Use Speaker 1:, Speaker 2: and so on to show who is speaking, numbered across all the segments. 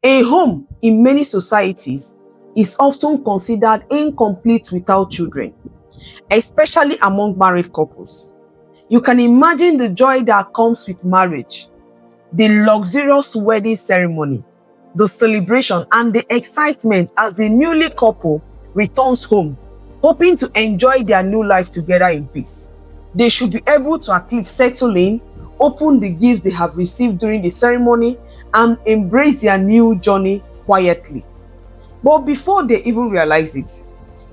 Speaker 1: A home in many societies is often considered incomplete without children, especially among married couples. You can imagine the joy that comes with marriage, the luxurious wedding ceremony, the celebration, and the excitement as the newly couple returns home, hoping to enjoy their new life together in peace. They should be able to at least settle in, open the gifts they have received during the ceremony, and embrace their new journey quietly. But before they even realize it,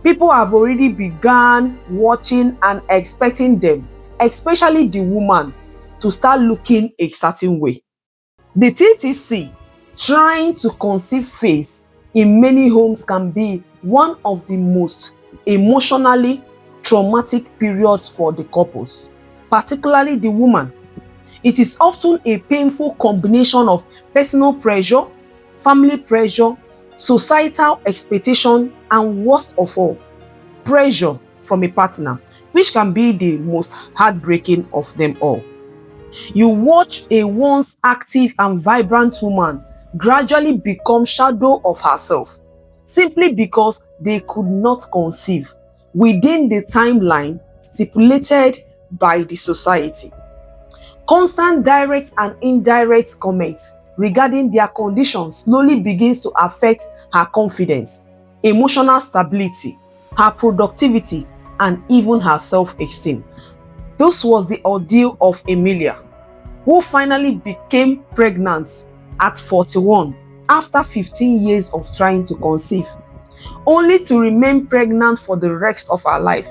Speaker 1: people have already begun watching and expecting them, especially the woman, to start looking a certain way. The TTC, trying to conceive phase, in many homes can be one of the most emotionally traumatic periods for the couples, particularly the woman. It is often a painful combination of personal pressure, family pressure, societal expectation, and worst of all, pressure from a partner, which can be the most heartbreaking of them all. You watch a once active and vibrant woman gradually become shadow of herself, simply because they could not conceive within the timeline stipulated by the society. Constant direct and indirect comments regarding their condition slowly begins to affect her confidence, emotional stability, her productivity, and even her self-esteem. This was the ordeal of Emilia, who finally became pregnant at 41 after 15 years of trying to conceive, only to remain pregnant for the rest of her life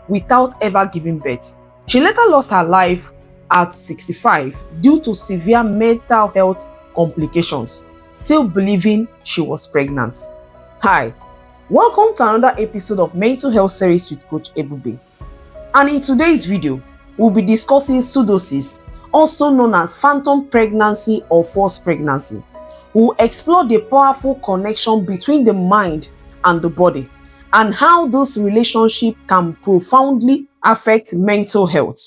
Speaker 1: without ever giving birth. She later lost her life at 65 due to severe mental health complications, still believing she was pregnant. Hi, welcome to another episode of Mental Health series with Coach Ebube. And in today's video, we'll be discussing pseudocyesis, also known as phantom pregnancy or false pregnancy. We'll explore the powerful connection between the mind and the body, and how this relationship can profoundly affect mental health.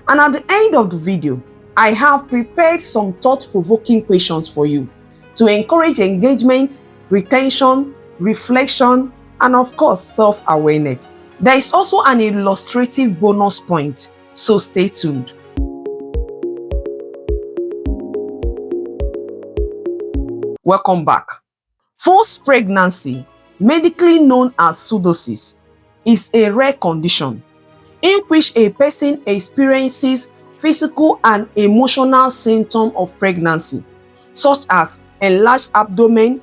Speaker 1: And at the end of the video, I have prepared some thought-provoking questions for you to encourage engagement, retention, reflection, and of course, self-awareness. There is also an illustrative bonus point, so stay tuned. Welcome back. False pregnancy, medically known as pseudocyesis, is a rare condition in which a person experiences physical and emotional symptoms of pregnancy, such as enlarged abdomen,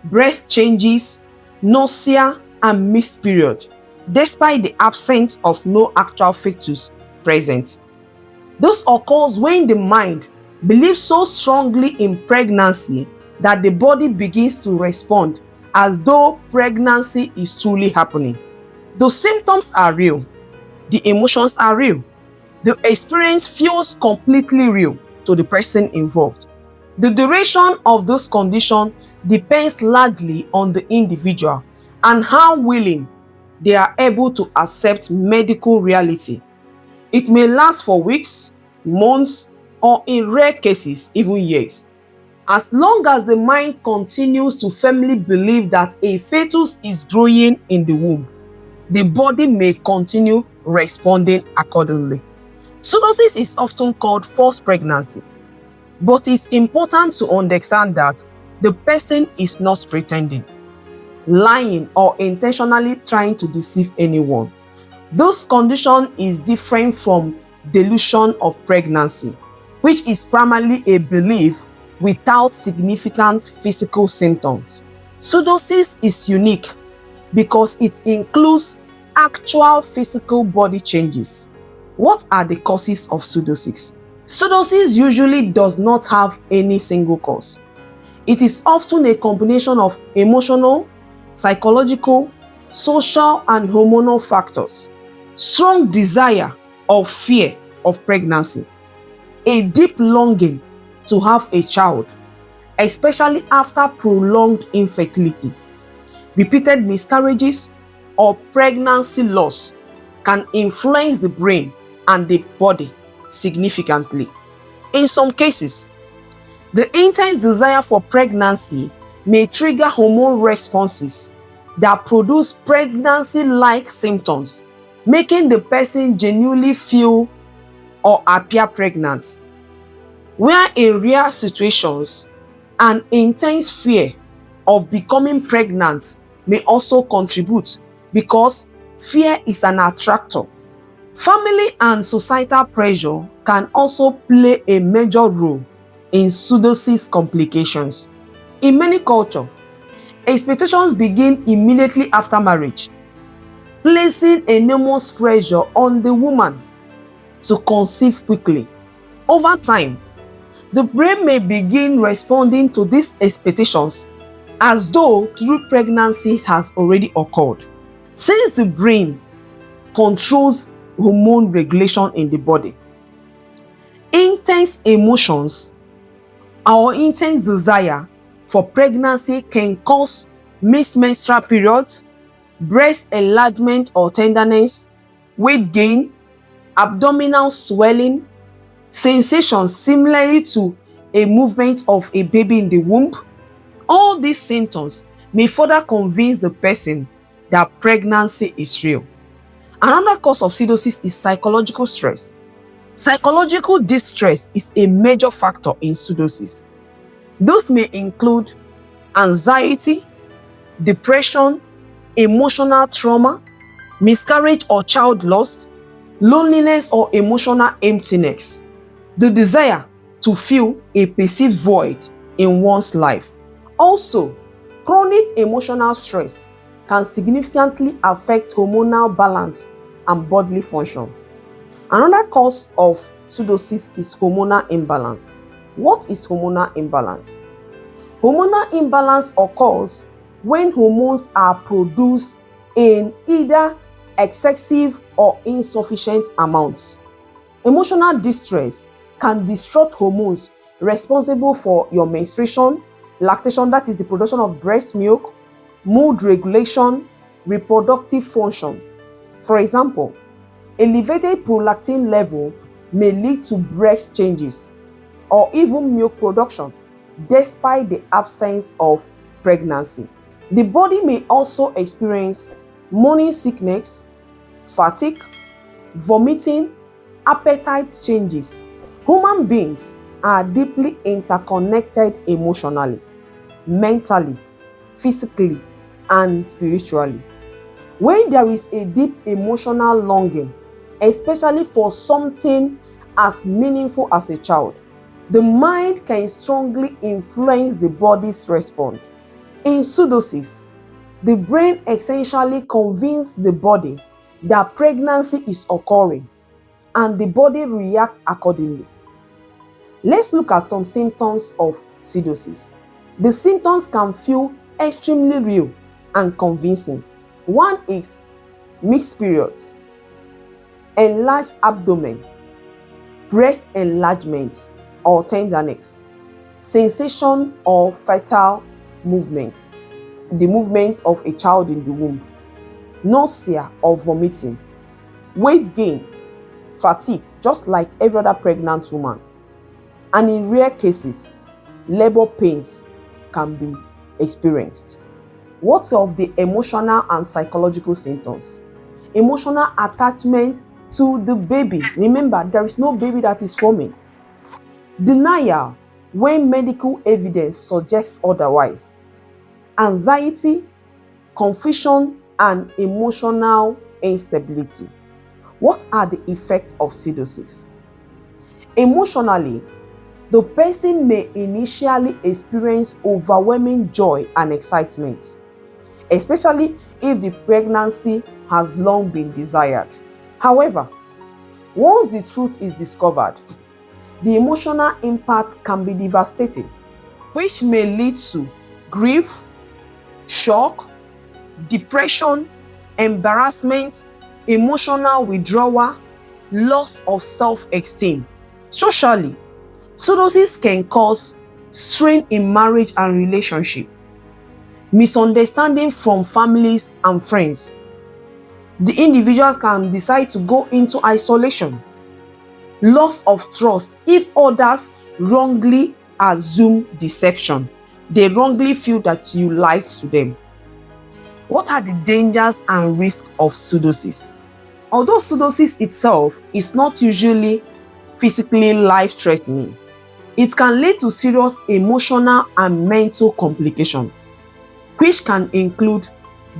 Speaker 1: breast changes, nausea, and missed period, despite the absence of no actual fetus present. This occurs when the mind believes so strongly in pregnancy that the body begins to respond as though pregnancy is truly happening. The symptoms are real. The emotions are real. The experience feels completely real to the person involved. The duration of this condition depends largely on the individual and how willing they are able to accept medical reality. It may last for weeks, months, or in rare cases, even years. As long as the mind continues to firmly believe that a fetus is growing in the womb, the body may continue responding accordingly. Pseudocyesis is often called false pregnancy, but it's important to understand that the person is not pretending, lying, or intentionally trying to deceive anyone. This condition is different from delusion of pregnancy, which is primarily a belief without significant physical symptoms. Pseudocyesis is unique because it includes actual physical body changes. What are the causes of pseudocyesis? Pseudocyesis usually does not have any single cause. It is often a combination of emotional, psychological, social, and hormonal factors. Strong desire or fear of pregnancy, a deep longing to have a child, especially after prolonged infertility, repeated miscarriages, or pregnancy loss can influence the brain and the body significantly. In some cases, The intense desire for pregnancy may trigger hormone responses that produce pregnancy-like symptoms, making the person genuinely feel or appear pregnant. Where in rare situations, an intense fear of becoming pregnant may also contribute because fear is an attractor. Family and societal pressure can also play a major role in pseudocysis complications. In many cultures, expectations begin immediately after marriage, placing enormous pressure on the woman to conceive quickly. Over time, the brain may begin responding to these expectations as though true pregnancy has already occurred. Since the brain controls hormone regulation in the body, intense emotions or intense desire for pregnancy can cause missed menstrual periods, breast enlargement or tenderness, weight gain, abdominal swelling, sensations similarly to a movement of a baby in the womb. All these symptoms may further convince the person that pregnancy is real. Another cause of pseudocysis is psychological stress. Psychological distress is a major factor in pseudocysis. Those may include anxiety, depression, emotional trauma, miscarriage or child loss, loneliness or emotional emptiness, the desire to fill a perceived void in one's life. Also, chronic emotional stress can significantly affect hormonal balance and bodily function. Another cause of pseudocysis is hormonal imbalance. What is hormonal imbalance? Hormonal imbalance occurs when hormones are produced in either excessive or insufficient amounts. Emotional distress can disrupt hormones responsible for your menstruation, lactation, that is the production of breast milk, mood regulation, reproductive function. For example, elevated prolactin level may lead to breast changes or even milk production despite the absence of pregnancy. The body may also experience morning sickness, fatigue, vomiting, appetite changes. Human beings are deeply interconnected emotionally, mentally, physically, and spiritually. When there is a deep emotional longing, especially for something as meaningful as a child, the mind can strongly influence the body's response. In pseudocysis, the brain essentially convinces the body that pregnancy is occurring, and the body reacts accordingly. Let's look at some symptoms of pseudocysis. The symptoms can feel extremely real and convincing. One is mixed periods, enlarged abdomen, breast enlargement or tenderness, sensation of fetal movement, the movement of a child in the womb, nausea or vomiting, weight gain, fatigue, just like every other pregnant woman. And in rare cases, labor pains can be experienced. What of the emotional and psychological symptoms? Emotional attachment to the baby. Remember, there is no baby that is forming. Denial when medical evidence suggests otherwise. Anxiety, confusion, and emotional instability. What are the effects of pseudocysis? Emotionally, the person may initially experience overwhelming joy and excitement, especially if the pregnancy has long been desired. However, once the truth is discovered, the emotional impact can be devastating, which may lead to grief, shock, depression, embarrassment, emotional withdrawal, loss of self-esteem. Socially, pseudocysis can cause strain in marriage and relationship, misunderstanding from families and friends. The individuals can decide to go into isolation, loss of trust if others wrongly assume deception. They wrongly feel that you lied to them. What are the dangers and risks of pseudocysis? Although pseudocysis itself is not usually physically life-threatening, it can lead to serious emotional and mental complications, which can include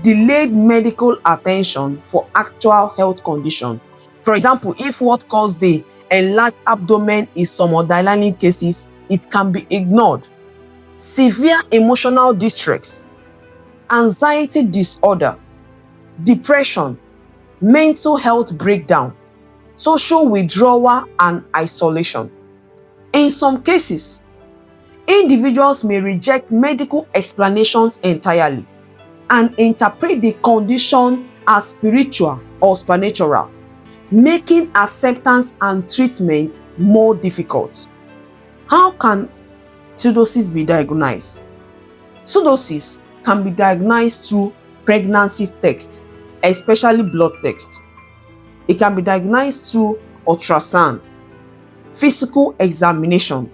Speaker 1: delayed medical attention for actual health conditions. For example, if what caused the enlarged abdomen is some underlying cases, it can be ignored. Severe emotional distress, anxiety disorder, depression, mental health breakdown, social withdrawal and isolation. In some cases, individuals may reject medical explanations entirely and interpret the condition as spiritual or supernatural, making acceptance and treatment more difficult. How can pseudocysis be diagnosed? Pseudocysis can be diagnosed through pregnancy tests, especially blood tests. It can be diagnosed through ultrasound, physical examination.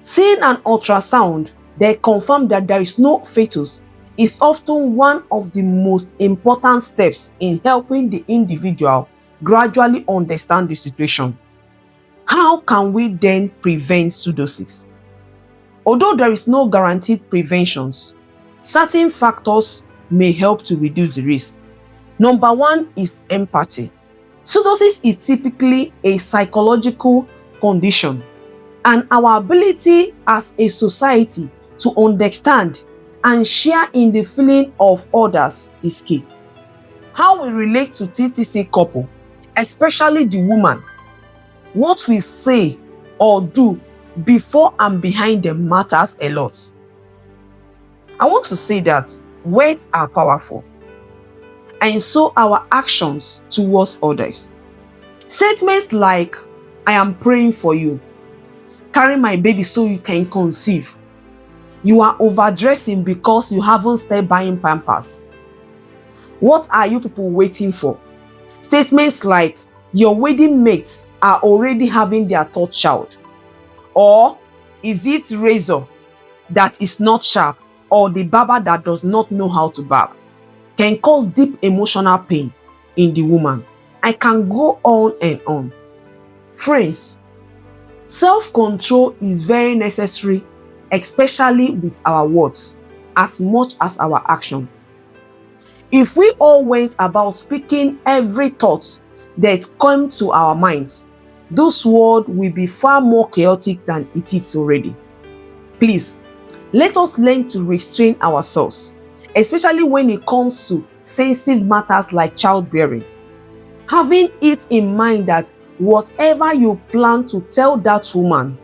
Speaker 1: Seeing an ultrasound that confirms that there is no fetus is often one of the most important steps in helping the individual gradually understand the situation. How can we then prevent pseudocysis? Although there is no guaranteed preventions, certain factors may help to reduce the risk. Number one is empathy. Pseudocysis is typically a psychological condition, and our ability as a society to understand and share in the feeling of others is key. How we relate to TTC couple, especially the woman, what we say or do before and behind them matters a lot. I want to say that words are powerful, and so our actions towards others. Statements like, "I am praying for you," "Carry my baby so you can conceive," "You are overdressing because you haven't started buying pampers," "What are you people waiting for?" Statements like, "Your wedding mates are already having their third child," or "Is it razor that is not sharp or the barber that does not know how to barb," can cause deep emotional pain in the woman. I can go on and on. Friends, self-control is very necessary, especially with our words, as much as our action. If we all went about speaking every thought that comes to our minds, this world will be far more chaotic than it is already. Please, let us learn to restrain ourselves, especially when it comes to sensitive matters like childbearing. Having it in mind that whatever you plan to tell that woman,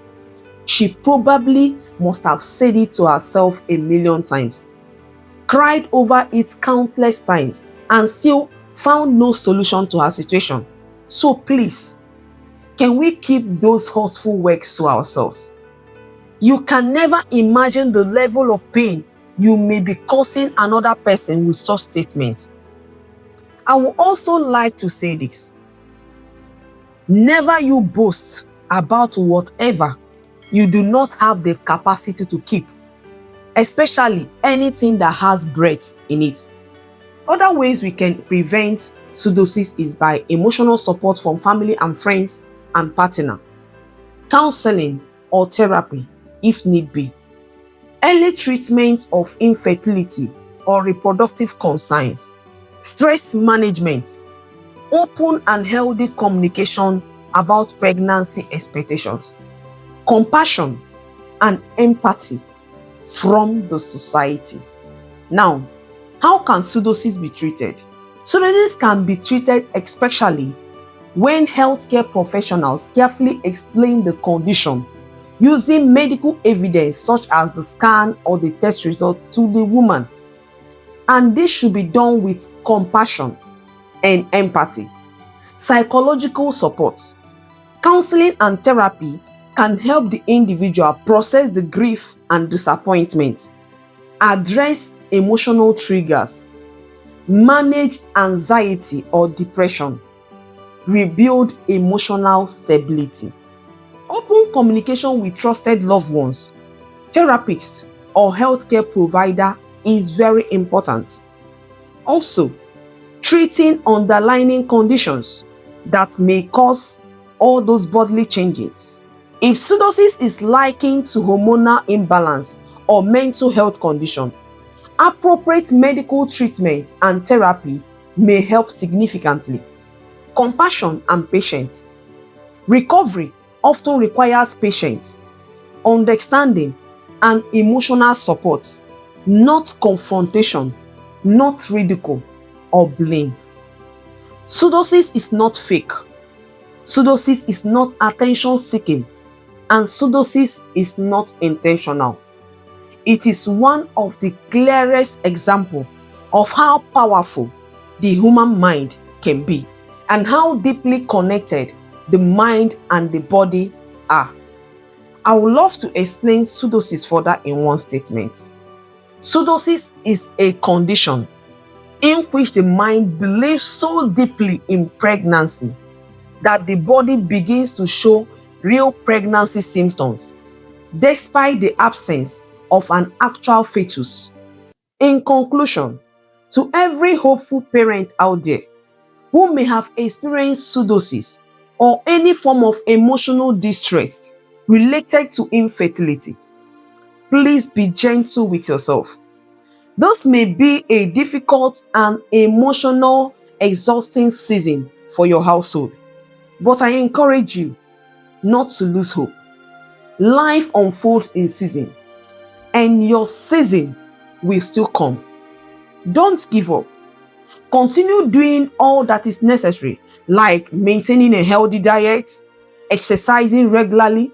Speaker 1: she probably must have said it to herself a million times, cried over it countless times, and still found no solution to her situation. So please, can we keep those hurtful words to ourselves? You can never imagine the level of pain you may be causing another person with such statements. I would also like to say this: never you boast about whatever you do not have the capacity to keep, especially anything that has breath in it. Other ways we can prevent pseudocysis is by emotional support from family and friends and partner, counseling or therapy if need be, early treatment of infertility or reproductive concerns, stress management, open and healthy communication about pregnancy expectations, compassion and empathy from the society. Now, how can pseudocysis be treated? Pseudocysis can be treated especially when healthcare professionals carefully explain the condition using medical evidence such as the scan or the test result to the woman. And this should be done with compassion and empathy. Psychological support. Counseling and therapy can help the individual process the grief and disappointment, address emotional triggers, manage anxiety or depression, rebuild emotional stability. Open communication with trusted loved ones, therapists, or healthcare provider is very important. Also, treating underlying conditions that may cause all those bodily changes. If pseudocyesis is likened to hormonal imbalance or mental health condition, appropriate medical treatment and therapy may help significantly. Compassion and patience. Recovery often requires patience, understanding, and emotional support, not confrontation, not ridicule or blame. Pseudocyesis is not fake. Pseudocyesis is not attention seeking, and pseudocyesis is not intentional. It is one of the clearest examples of how powerful the human mind can be and how deeply connected the mind and the body are. I would love to explain pseudocyesis further in one statement. Pseudocyesis is a condition in which the mind believes so deeply in pregnancy that the body begins to show real pregnancy symptoms despite the absence of an actual fetus. In conclusion, to every hopeful parent out there who may have experienced pseudocyesis or any form of emotional distress related to infertility, please be gentle with yourself. This may be a difficult and emotional, exhausting season for your household, but I encourage you not to lose hope. Life unfolds in season, and your season will still come. Don't give up. Continue doing all that is necessary, like maintaining a healthy diet, exercising regularly,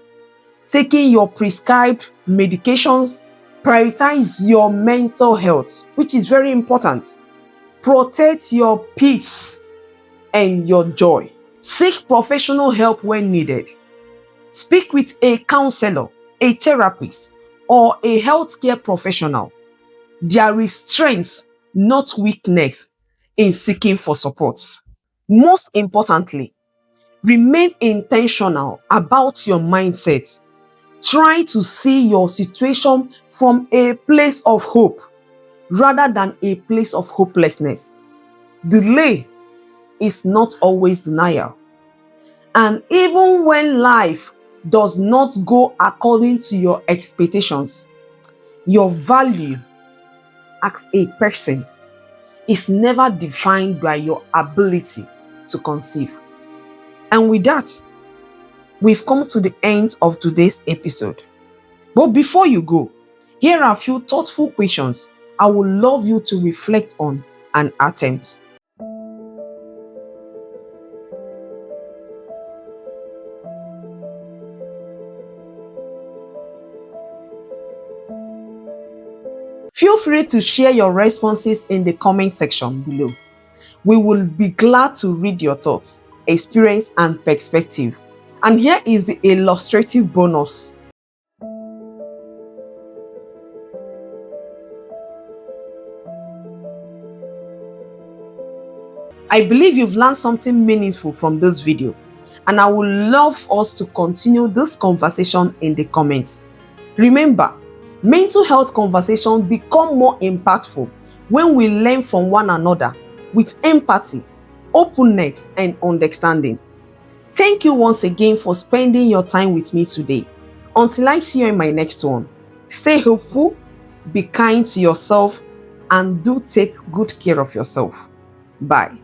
Speaker 1: taking your prescribed medications, prioritize your mental health, which is very important. Protect your peace and your joy. Seek professional help when needed. Speak with a counselor, a therapist, or a healthcare professional. There is strength, not weakness, in seeking for support. Most importantly, remain intentional about your mindset. Try to see your situation from a place of hope rather than a place of hopelessness. Delay is not always denial. And even when life does not go according to your expectations, your value as a person is never defined by your ability to conceive. And with that, we've come to the end of today's episode. But before you go, here are a few thoughtful questions I would love you to reflect on and attempt. Feel free to share your responses in the comment section below. We will be glad to read your thoughts, experience, and perspective. And here is the illustrative bonus. I believe you've learned something meaningful from this video, and I would love us to continue this conversation in the comments. Remember, mental health conversations become more impactful when we learn from one another with empathy, openness, and understanding. Thank you once again for spending your time with me today. Until I see you in my next one, stay hopeful, be kind to yourself, and do take good care of yourself. Bye.